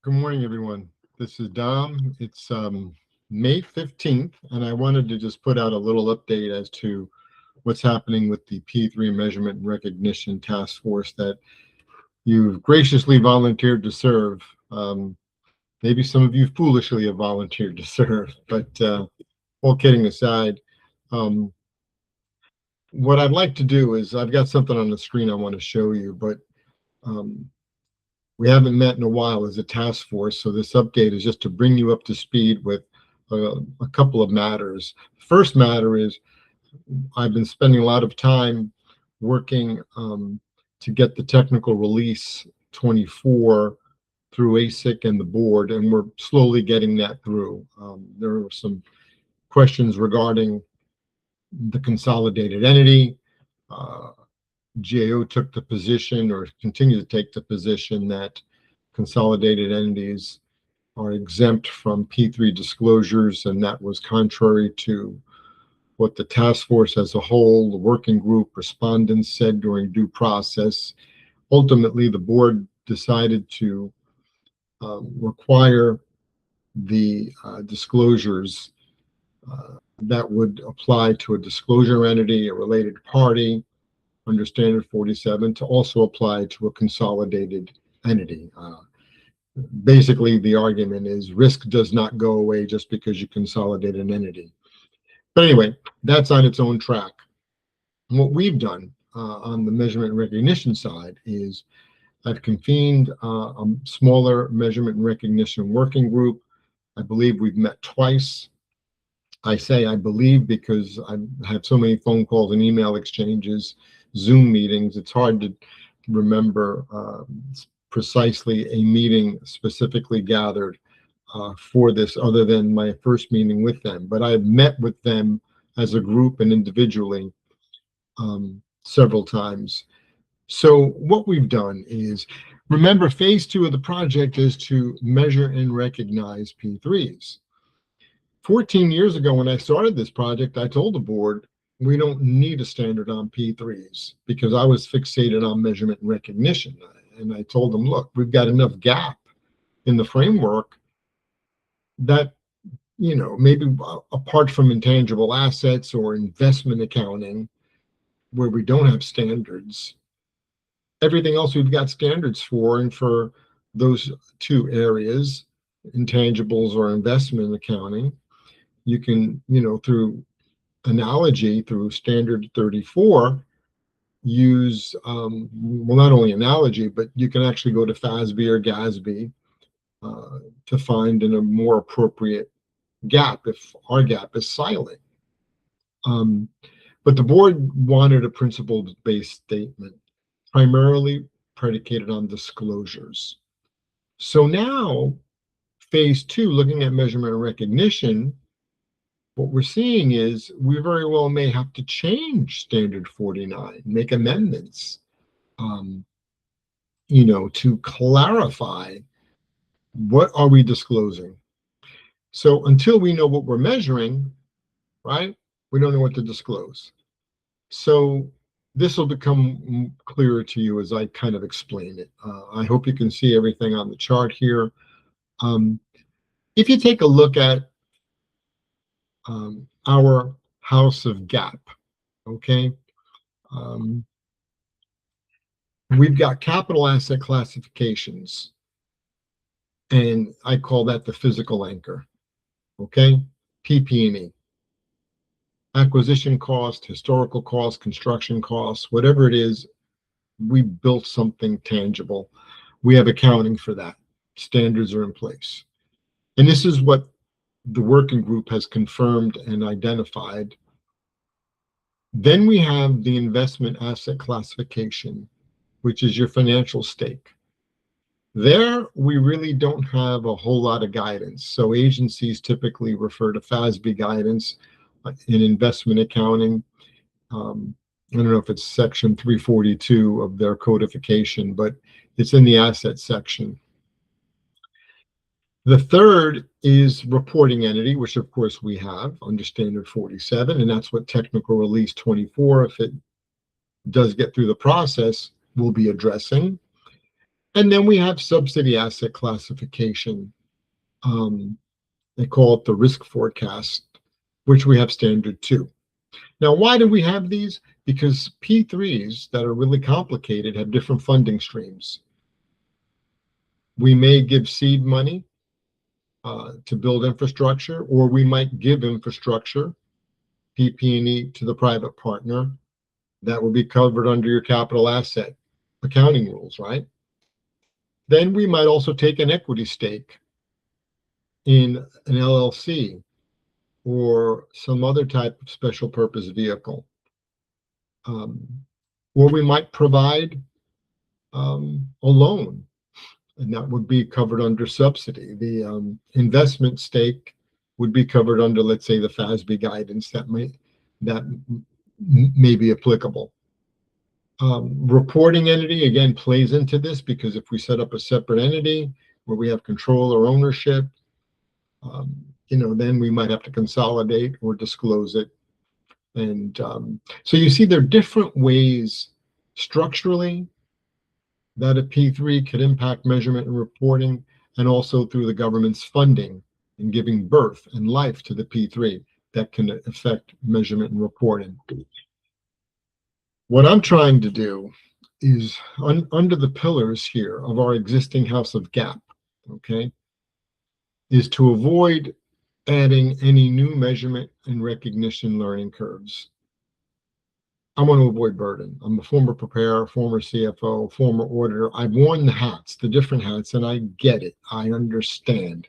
Good morning, everyone. This is Dom. It's May 15th, and I wanted to just put out a little update as to what's happening with the P3 Measurement and Recognition Task Force that you've graciously volunteered to serve. Maybe some of you foolishly have volunteered to serve, but all kidding aside, um, what I'd like to do is I've got something on the screen I want to show you, but um, we haven't met in a while as a task force, so this update is just to bring you up to speed with a couple of matters. First matter is I've been spending a lot of time working to get the technical release 24 through ASIC and the board, and we're slowly getting that through. There were some questions regarding the consolidated entity. GAO took the position, or continue to take the position, that consolidated entities are exempt from P3 disclosures, and that was contrary to what the task force as a whole, the working group, respondents said during due process. Ultimately, the board decided to require the disclosures that would apply to a disclosure entity, a related party, under Standard 47, to also apply to a consolidated entity. Basically, the argument is risk does not go away just because you consolidate an entity. But anyway, that's on its own track. And what we've done on the measurement and recognition side is I've convened a smaller measurement and recognition working group. I believe we've met twice. I say I believe because I've had so many phone calls and email exchanges, Zoom meetings, it's hard to remember precisely a meeting specifically gathered for this other than my first meeting with them. But I've met with them as a group and individually several times. So what we've done is, remember, phase 2 of the project is to measure and recognize P3s. 14 years ago, when I started this project, I told the board we don't need a standard on P3s because I was fixated on measurement and recognition. And I told them, look, we've got enough gap in the framework that, you know, maybe apart from intangible assets or investment accounting, where we don't have standards, everything else we've got standards for. And for those two areas, intangibles or investment accounting, you can, you know, through analogy, through Standard 34, use, well, not only analogy, but you can actually go to FASB or GASB to find in a more appropriate gap if our gap is silent. But the board wanted a principle-based statement, primarily predicated on disclosures. So now, phase 2, looking at measurement and recognition, what we're seeing is we very well may have to change Standard 49, make amendments, you know, to clarify what are we disclosing. So until we know what we're measuring, right, we don't know what to disclose. So this will become clearer to you as I kind of explain it. I hope you can see everything on the chart here. If you take a look at our house of GAAP, okay, we've got capital asset classifications, and I call that the physical anchor, okay, PP&E. Acquisition cost, historical cost, construction costs, whatever it is, we built something tangible. We have accounting for that. Standards are in place. And this is what the working group has confirmed and identified. Then we have the investment asset classification, which is your financial stake. There, we really don't have a whole lot of guidance. So agencies typically refer to FASB guidance in investment accounting. I don't know if it's section 342 of their codification, but it's in the asset section. The third is reporting entity, which of course we have under Standard 47, and that's what technical release 24, if it does get through the process, will be addressing. And then we have subsidy asset classification. They call it the risk forecast, which we have standard 2. Now, why do we have these? Because P3s that are really complicated have different funding streams. We may give seed money to build infrastructure, or we might give infrastructure, PP&E, to the private partner. That would be covered under your capital asset accounting rules, right? Then we might also take an equity stake in an LLC or some other type of special purpose vehicle. Or we might provide a loan, and that would be covered under subsidy. The investment stake would be covered under, let's say, the FASB guidance that may be applicable. Reporting entity, again, plays into this, because if we set up a separate entity where we have control or ownership, then we might have to consolidate or disclose it. And so you see, there are different ways structurally that a P3 could impact measurement and reporting, and also through the government's funding and giving birth and life to the P3 that can affect measurement and reporting. What I'm trying to do is, under the pillars here of our existing house of GAAP, okay, is to avoid adding any new measurement and recognition learning curves. I want to avoid burden. I'm a former preparer, former CFO, former auditor. I've worn the hats, the different hats, and I get it. I understand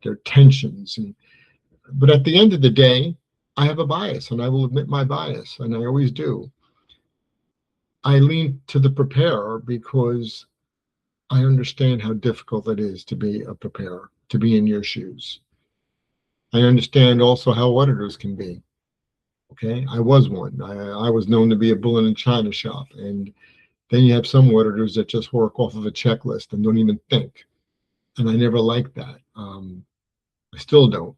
there are tensions. But at the end of the day, I have a bias, and I will admit my bias, and I always do. I lean to the preparer because I understand how difficult it is to be a preparer, to be in your shoes. I understand also how auditors can be. Okay, I was one. I was known to be a bull in a china shop. And then you have some auditors that just work off of a checklist and don't even think. And I never liked that. I still don't.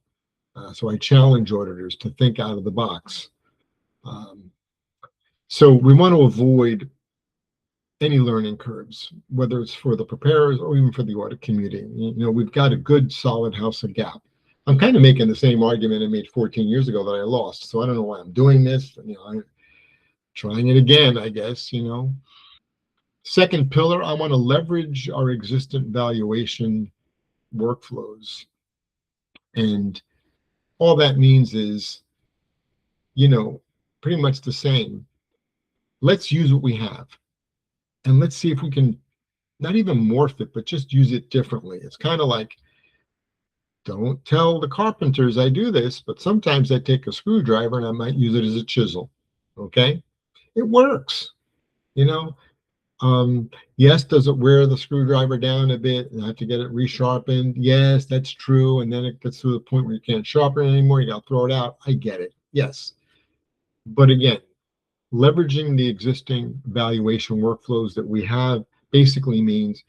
So I challenge auditors to think out of the box. So we want to avoid any learning curves, whether it's for the preparers or even for the audit community. We've got a good, solid house of GAAP. I'm kind of making the same argument I made 14 years ago that I lost. So I don't know why I'm doing this. I'm trying it again, I guess. Second pillar, I want to leverage our existing valuation workflows. And all that means is, pretty much the same. Let's use what we have. And let's see if we can not even morph it, but just use it differently. It's kind of like, don't tell the carpenters I do this, but sometimes I take a screwdriver and I might use it as a chisel. Okay? It works. Yes, does it wear the screwdriver down a bit and I have to get it resharpened? Yes, that's true. And then it gets to the point where you can't sharpen it anymore. You got to throw it out. I get it. Yes. But again, leveraging the existing valuation workflows that we have basically means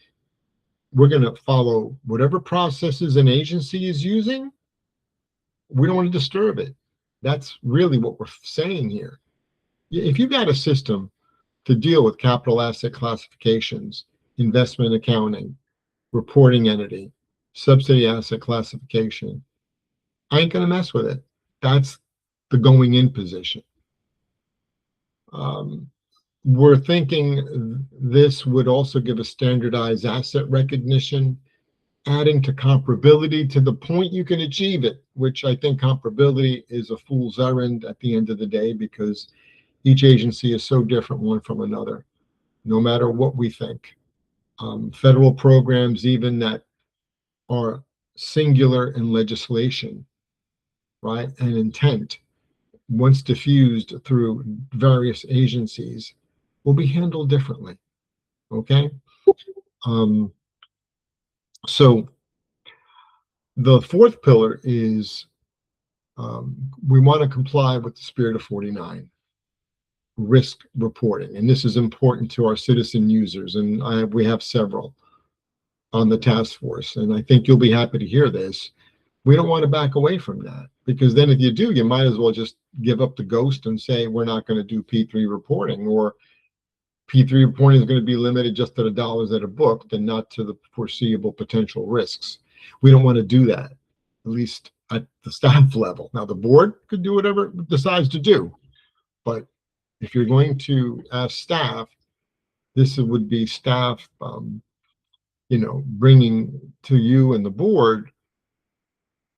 we're going to follow whatever processes an agency is using. We don't want to disturb it. That's really what we're saying here. If you've got a system to deal with capital asset classifications, investment accounting, reporting entity, subsidy asset classification, I ain't going to mess with it. That's the going in position. We're thinking this would also give a standardized asset recognition, adding to comparability to the point you can achieve it, which I think comparability is a fool's errand at the end of the day, because each agency is so different one from another, no matter what we think. Federal programs, even that are singular in legislation, right, and intent, once diffused through various agencies, will be handled differently. Okay? So the fourth pillar is we want to comply with the spirit of 49, risk reporting. And this is important to our citizen users. And we have several on the task force. And I think you'll be happy to hear this. We don't want to back away from that, because then if you do, you might as well just give up the ghost and say, we're not going to do P3 reporting, or P3 reporting is going to be limited just to the dollars that are booked and not to the foreseeable potential risks. We don't want to do that, at least at the staff level. Now, the board could do whatever it decides to do, but if you're going to ask staff, this would be staff, bringing to you and the board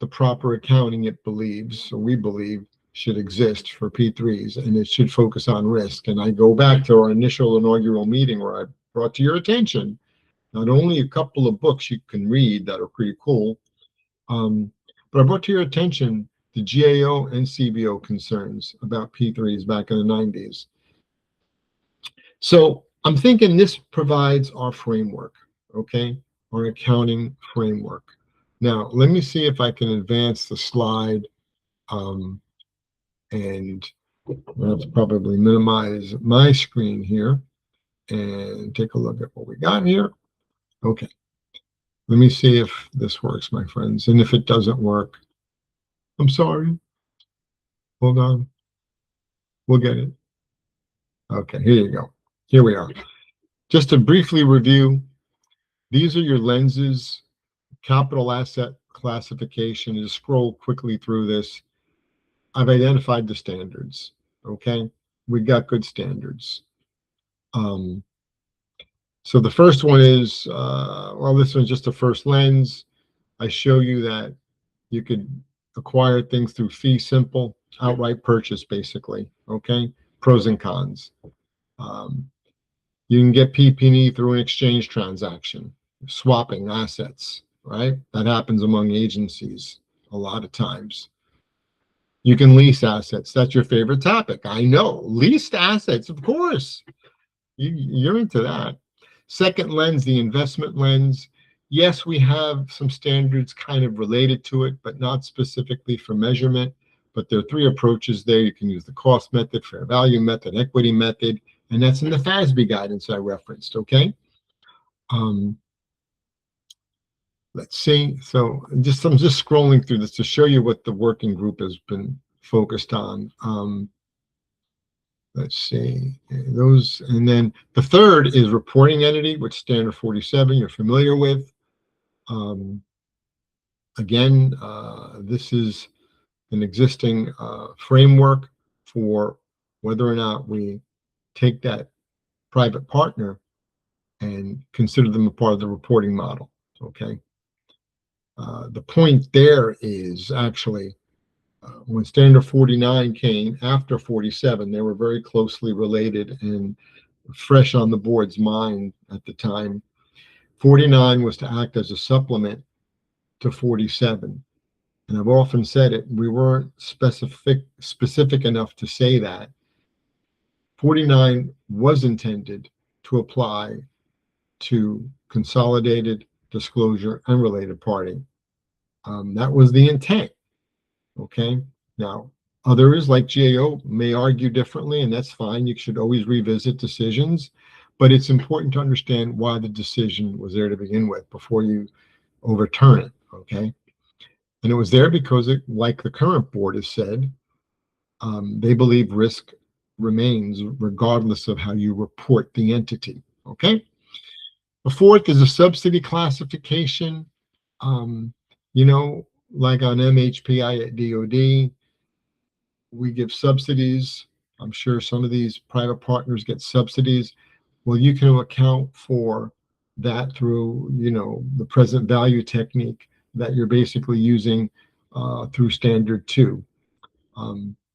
the proper accounting it believes, or we believe, should exist for P3s, and it should focus on risk. And I go back to our initial inaugural meeting where I brought to your attention not only a couple of books you can read that are pretty cool, but I brought to your attention the GAO and CBO concerns about P3s back in the 90s. So I'm thinking this provides our framework, okay, our accounting framework. Now, let me see if I can advance the slide, and I'll have to probably minimize my screen here and take a look at what we got here. Okay, let me see if this works, my friends. And if it doesn't work, I'm sorry. Hold on. We'll get it. Okay, here you go. Here we are. Just to briefly review, these are your lenses, capital asset classification. Just scroll quickly through this. I've identified the standards, okay? We got good standards. So the first one is, well, this one's just a first lens. I show you that you could acquire things through fee simple, outright purchase, basically, okay? Pros and cons. You can get PP&E through an exchange transaction, swapping assets, right? That happens among agencies a lot of times. You can lease assets. That's your favorite topic. I know. Leased assets, of course. You're into that. Second lens, the investment lens. Yes, we have some standards kind of related to it, but not specifically for measurement. But there are three approaches there. You can use the cost method, fair value method, equity method, and that's in the FASB guidance I referenced, okay? Let's see. So I'm just scrolling through this to show you what the working group has been focused on. Let's see those, and then the third is reporting entity, which standard 47 you're familiar with. Again, this is an existing framework for whether or not we take that private partner and consider them a part of the reporting model. Okay. The point there is actually when standard 49 came after 47, they were very closely related and fresh on the board's mind at the time. 49 was to act as a supplement to 47. And I've often said it, we weren't specific enough to say that. 49 was intended to apply to consolidated disclosure and related party. That was the intent. Okay. Now, others like GAO may argue differently, and that's fine. You should always revisit decisions, but it's important to understand why the decision was there to begin with before you overturn it. Okay. And it was there because it, like the current board has said, they believe risk remains regardless of how you report the entity. Okay. The fourth is a subsidy classification. Like on MHPI at DOD, we give subsidies. I'm sure some of these private partners get subsidies. Well, you can account for that through, the present value technique that you're basically using through standard 2,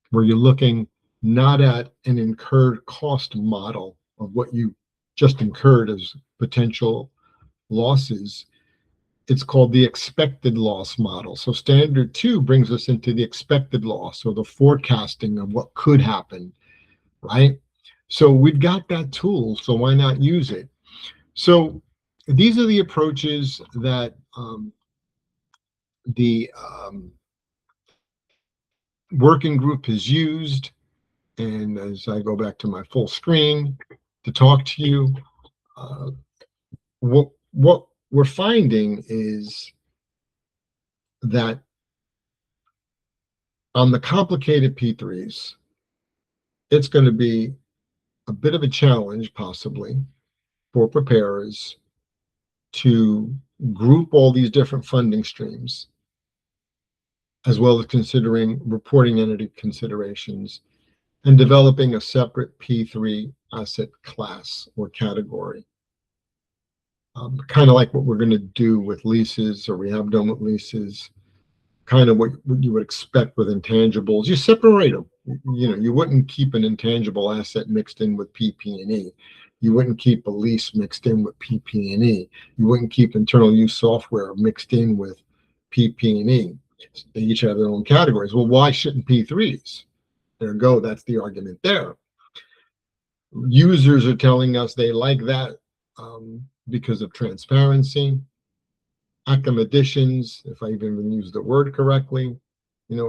where you're looking not at an incurred cost model of what you just incurred as potential losses. It's called the expected loss model. So standard 2 brings us into the expected loss, or the forecasting of what could happen, right? So we've got that tool, so why not use it? So these are the approaches that the working group has used. And as I go back to my full screen to talk to you, what we're finding is that on the complicated P3s, it's going to be a bit of a challenge, possibly, for preparers to group all these different funding streams, as well as considering reporting entity considerations and developing a separate P3 asset class or category. Kind of like what we're going to do with leases, or we have done with leases, kind of what you would expect with intangibles. You separate them. You wouldn't keep an intangible asset mixed in with PP&E. You wouldn't keep a lease mixed in with PP&E. You wouldn't keep internal use software mixed in with PP&E. They each have their own categories. Well, why shouldn't P3s? There you go. That's the argument there. Users are telling us they like that because of transparency. Academicians, if I even use the word correctly,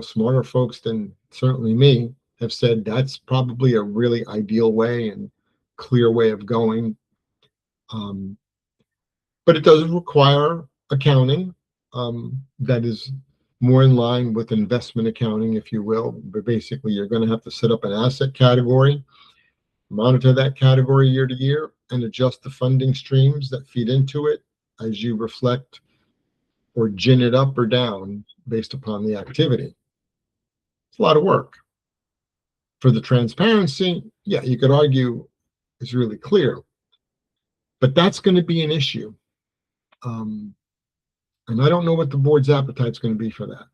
smarter folks than certainly me, have said that's probably a really ideal way and clear way of going. But it does require accounting that is more in line with investment accounting, if you will. But basically, you're going to have to set up an asset category, monitor that category year to year, and adjust the funding streams that feed into it as you reflect or gin it up or down based upon the activity. It's a lot of work. For the transparency, yeah, you could argue it's really clear, but that's going to be an issue. And I don't know what the board's appetite is going to be for that.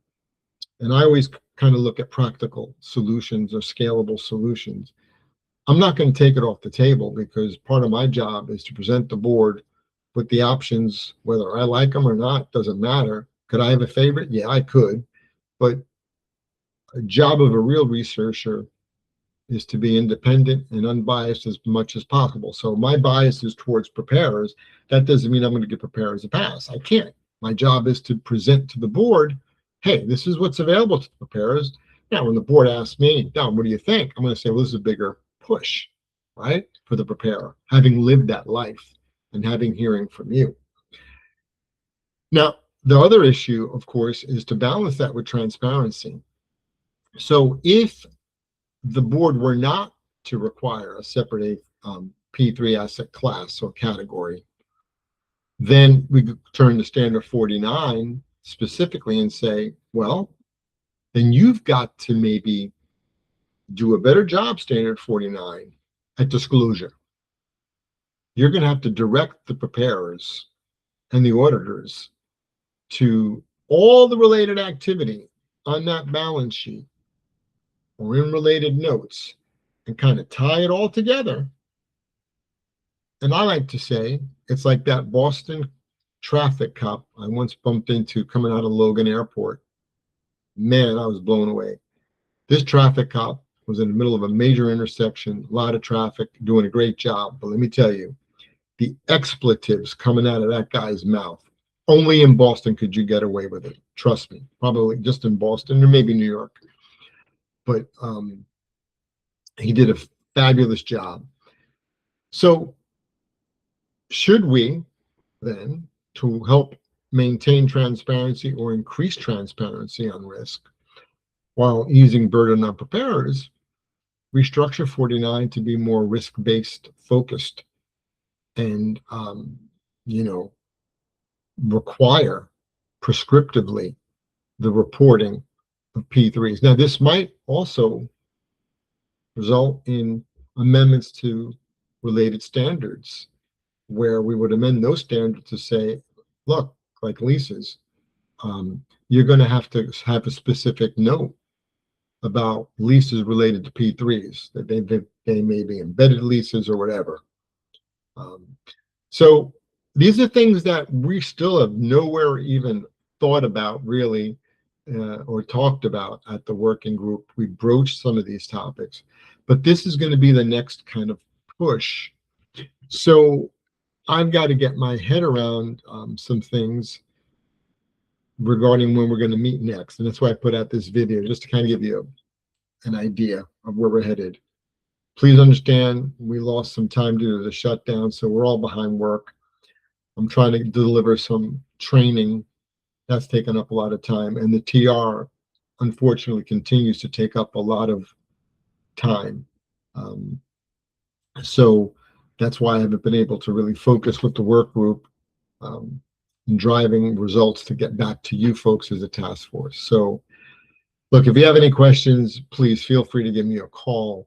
And I always kind of look at practical solutions or scalable solutions. I'm not going to take it off the table because part of my job is to present the board with the options, whether I like them or not, doesn't matter. Could I have a favorite? Yeah, I could. But a job of a real researcher is to be independent and unbiased as much as possible. So my bias is towards preparers. That doesn't mean I'm going to give preparers a pass. I can't. My job is to present to the board, hey, this is what's available to the preparers. Now, when the board asks me, Don, what do you think? I'm going to say, well, this is a bigger push, right, for the preparer, having lived that life and having hearing from you. Now, the other issue, of course, is to balance that with transparency. So if the board were not to require a separate P3 asset class or category, then we could turn to Standard 49 specifically and say, well, then you've got to maybe do a better job, Standard 49, at disclosure. You're going to have to direct the preparers and the auditors to all the related activity on that balance sheet or in related notes and kind of tie it all together. And I like to say it's like that Boston traffic cop I once bumped into coming out of Logan Airport. Man, I was blown away. This traffic cop was in the middle of a major intersection, a lot of traffic, doing a great job. But let me tell you, the expletives coming out of that guy's mouth, only in Boston could you get away with it. Trust me, probably just in Boston or maybe New York. But he did a fabulous job. So should we then, to help maintain transparency or increase transparency on risk while easing burden on preparers, restructure 49 to be more risk-based focused and, require prescriptively the reporting of P3s. Now, this might also result in amendments to related standards, where we would amend those standards to say, look, like leases, you're going to have a specific note about leases related to P3s, that they may be embedded leases or whatever. So these are things that we still have nowhere even thought about really or talked about at the working group. We broached some of these topics, but this is going to be the next kind of push. So I've got to get my head around some things regarding when we're going to meet next. And that's why I put out this video, just to kind of give you an idea of where we're headed. Please understand, we lost some time due to the shutdown, so we're all behind work. I'm trying to deliver some training. That's taken up a lot of time. And the TR, unfortunately, continues to take up a lot of time. So that's why I haven't been able to really focus with the work group, in driving results to get back to you folks as a task force. So look, if you have any questions, please feel free to give me a call.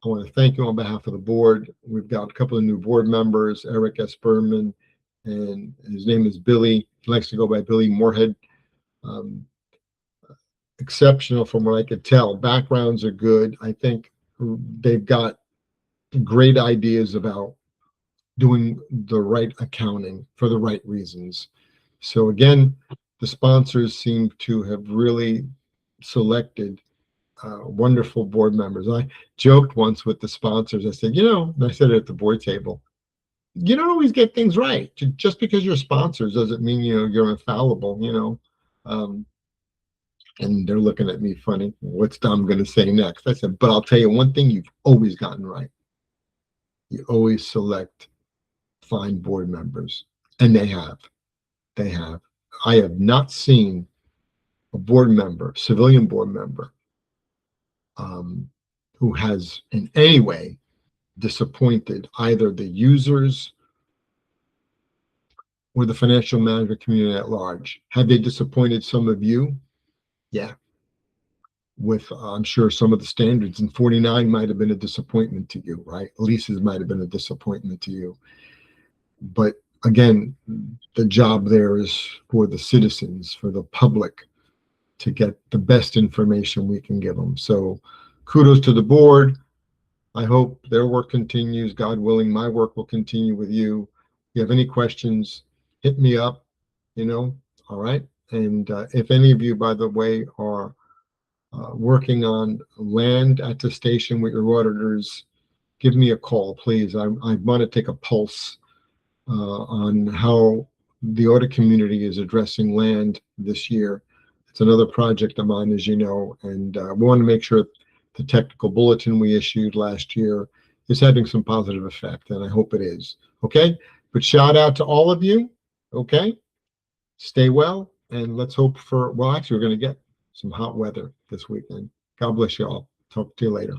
I want to thank you on behalf of the board. We've got a couple of new board members, Eric S. Berman, and his name is Billy. He likes to go by Billy Moorhead. Um, Exceptional from what I could tell. Backgrounds are good. I think they've got great ideas about doing the right accounting for the right reasons. So again, the sponsors seem to have really selected wonderful board members. I joked once with the sponsors. I said, and I said it at the board table, you don't always get things right. Just because you're sponsors doesn't mean you're infallible. And they're looking at me funny. What's Dom going to say next? I said, but I'll tell you one thing you've always gotten right. You always select fine board members, and they have. They have. I have not seen a board member, civilian board member, who has in any way disappointed either the users or the financial management community at large. Have they disappointed some of you? Yeah. With, I'm sure, some of the standards, and 49 might have been a disappointment to you, right? Leases might have been a disappointment to you. But again, the job there is for the citizens, for the public, to get the best information we can give them. So kudos to the board. I hope their work continues. God willing, my work will continue with you. If you have any questions, hit me up, all right? And if any of you, by the way, are working on land attestation with your auditors, give me a call, please. I want to take a pulse on how the audit community is addressing land this year. It's another project of mine, as you know, and we want to make sure the technical bulletin we issued last year is having some positive effect, and I hope it is. Okay? But shout out to all of you. Okay? Stay well, and let's hope for, well, actually, we're going to get some hot weather this weekend. God bless you all. Talk to you later.